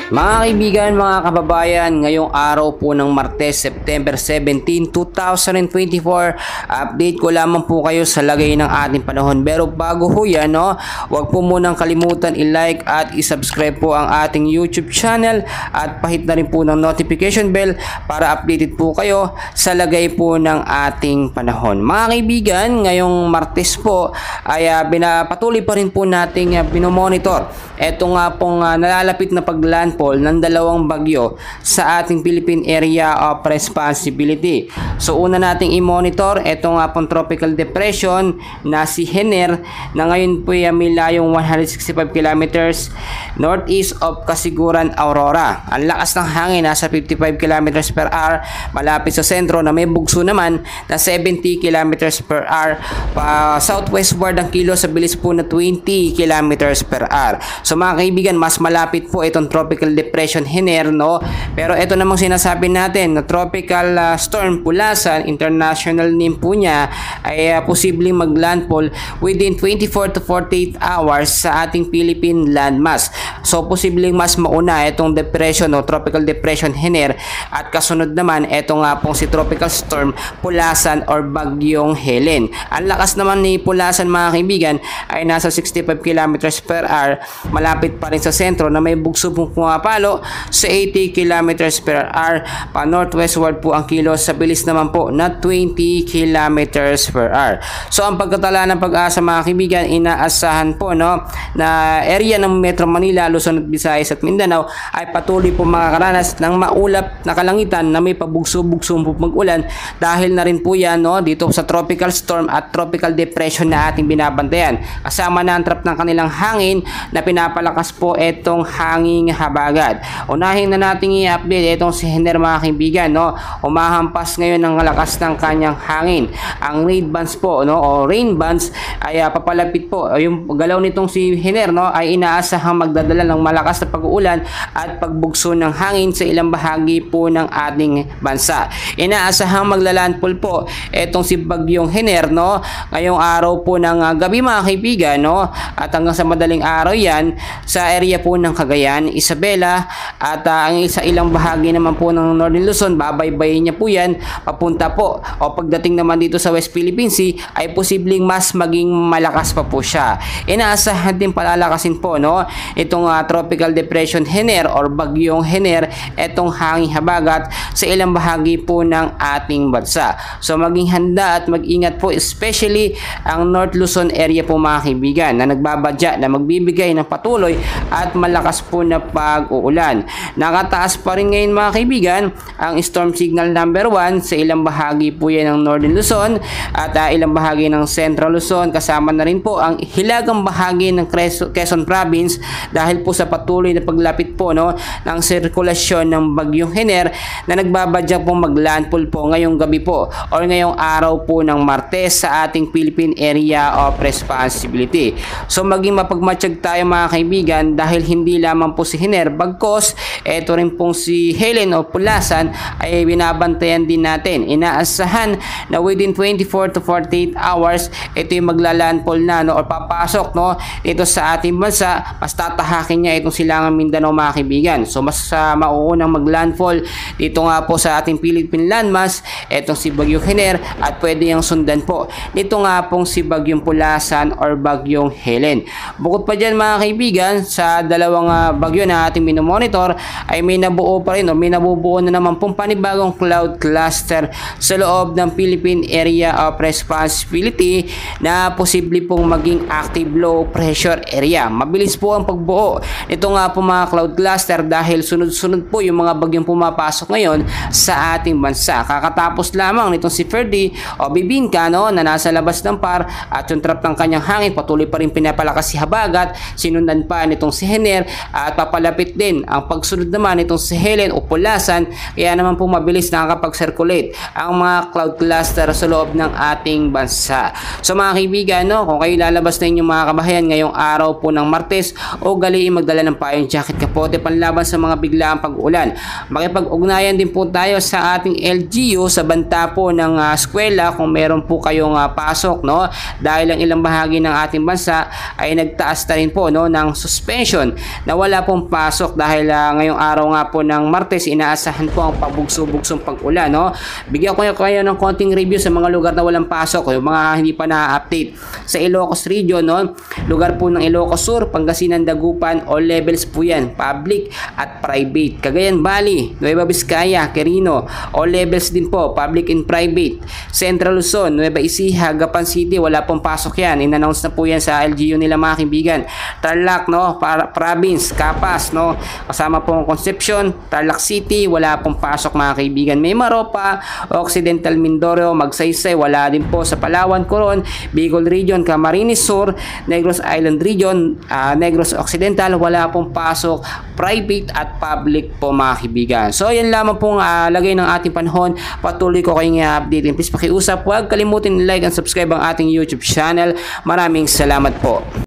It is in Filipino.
Mga kaibigan, mga kababayan, ngayong araw po ng Martes, September 17, 2024, update ko lamang po kayo sa lagay ng ating panahon. Pero bago ho yan, huwag po munang kalimutan i-like at i-subscribe po ang ating YouTube channel at pahit na rin po ng notification bell para updated po kayo sa lagay po ng ating panahon. Mga kaibigan, ngayong Martes po ay patuloy pa rin po nating binomonitor. Ito nga pong nalalapit na paglandfall ng dalawang bagyo sa ating Philippine Area of Responsibility. So una nating i-monitor ito nga pong tropical depression na si Hener na ngayon po may layong 165 kilometers northeast of Kasiguran, Aurora. Ang lakas ng hangin nasa 55 kilometers per hour malapit sa sentro na may bugso naman na 70 kilometers per hour southwestward ang kilo sa bilis po na 20 kilometers per hour. So mga kaibigan, mas malapit po itong tropical depression Hener, pero ito namang sinasabi natin na tropical storm Pulasan, international name po niya, ay posibleng maglandfall within 24 to 48 hours sa ating Philippine landmass. So posibleng mas mauna itong depression o tropical depression Hener at kasunod naman ito nga pong si tropical storm Pulasan or bagyong Helen. Ang lakas naman ni Pulasan mga kaibigan ay nasa 65 kilometers per hour malapit pa rin sa sentro na may bugso pong pumapalo sa 80 kilometers per hour pa northwestward po ang kilos sa bilis naman po na 20 kilometers per hour. So ang pagkatala ng Pag-asa mga kaibigan, inaasahan po na area ng Metro Manila, Luzon at Visayas at Mindanao ay patuloy po makakaranas ng maulap na kalangitan na may pabugso-bugso po mag-ulan dahil na rin po yan dito sa tropical storm at tropical depression na ating binabantayan. Kasama na ang trap ng kanilang hangin na pinapalakas po itong hanging habagat. Unahin na natin i-update itong si Hener mga kaibigan. Umahampas ngayon ng lakas ng kanyang hangin. Ang rain bands po o rain bands ay papalapit po. Yung galaw nitong si Hener ay inaasahang magdadala ng malakas na pag-uulan at pagbugso ng hangin sa ilang bahagi po ng ating bansa. Inaasahang maglalandfall po itong si bagyong Hener ngayong araw po ng gabi mga kaibigan at hanggang sa madaling araw yan sa area po ng Cagayan, Isabela at ang ilang bahagi naman po ng Northern Luzon, babaybayin niya po yan papunta po o pagdating naman dito sa West Philippine Sea ay posibleng mas maging malakas pa po siya. Inaasahan din palalakasin po itong tropical depression Hener or bagyong Hener, itong hanging habagat sa ilang bahagi po ng ating bansa. So maging handa at mag-ingat po, especially ang North Luzon area po mga kaibigan na nagbabadya na magbibigay ng patuloy at malakas po na pag-uulan. Nakataas pa rin ngayon mga kaibigan ang storm signal number 1 sa ilang bahagi po yan ng Northern Luzon at ilang bahagi ng Central Luzon, kasama na rin po ang hilagang bahagi ng Quezon Province dahil po sa patuloy na paglapit po ng sirkulasyon ng bagyong Hener na nagbabadya pong maglandfall po ngayong gabi po or ngayong araw po ng Martes sa ating Philippine Area of Responsibility. So maging mapagmatsyag tayo mga kaibigan dahil hindi lamang po si Hener bagkos ito rin pong si Helen o Pulasan ay binabantayan din natin. Inaasahan na within 24 to 48 hours ito yung maglalandfall na o papasok ito sa ating bansa. Mas tatahakin niya itong silangang Mindanao mga kaibigan. So mas mauunang maglandfall dito nga po sa ating Philippine landmass itong si bagyong Hener at pwede yung sundan po nito nga pong si bagyong Pulasan or bagyong Helen. Bukod pa dyan mga kaibigan, sa dalawang bagyo na ating minomonitor ay may nabuo pa rin o may nabubuo na naman pong panibagong cloud cluster sa loob ng Philippine Area of Responsibility na posible pong maging active low pressure area. Mabilis po ang pagbuo nito nga po mga cloud cluster dahil sunod-sunod po yung mga bagyong pumapasok ngayon sa ating bansa. Kakatapos lamang nitong si Ferdy o Bibingka na nasa labas ng par at yung trap ng kanyang hangin patuloy pa rin pinapalakas si habagat, sinundan pa nitong si Hener at papalapit din ang pagsunod naman nitong si Helen o Pulasan, kaya naman po mabilis nakakapag-circulate ang mga cloud cluster sa loob ng ating bansa. So mga kaibigan, kung kayo lalabas na inyong mga kabahayan ngayong araw po ng Martes, o galiin magdala ng payong jacket, kapote panlaban sa mga biglaang pag-ulan. Makipag-ugnayan din po tayo sa ating LGU sa banta po ng eskwela kung meron po kayong pasok dahil ang ilang bahagi ng ating bansa ay nagtaas na rin po no, ng suspension na wala pong pasok dahil ngayong araw nga po ng Martes inaasahan po ang pabugso-bugsong pag-ulan. No? Bigyan ko kayo ng konting review sa mga lugar na walang pasok, yung mga hindi pa na-update. Sa Ilocos Region, no? Lugar po ng Ilocos Sur, Pangasinan, Dagupan, all levels po yan, public at private. Cagayan Valley, Nueva Vizcaya, Quirino, all levels din po, public and private. Central Luzon, Nueva Ecija, Gapan City, wala pong pasok yan. In-announce na po yan sa LGU nila mga kaibigan. Tarlac, no? Province, Capas, no? Kasama pong Concepcion, Tarlac City, wala pong pasok mga kaibigan. May Maropa, Occidental Mindoro, Magsaysay, wala din po sa Palawan, Coron, Bicol Region, Camarines Sur, Negros Island Region, Negros Occidental, wala pong pasok, private at public po mga kaibigan. So yan lamang pong lagay ng ating panahon. Patuloy ko kayong i-update. Please pakiusap, huwag kalimutin like and subscribe ang ating YouTube channel. Maraming salamat po.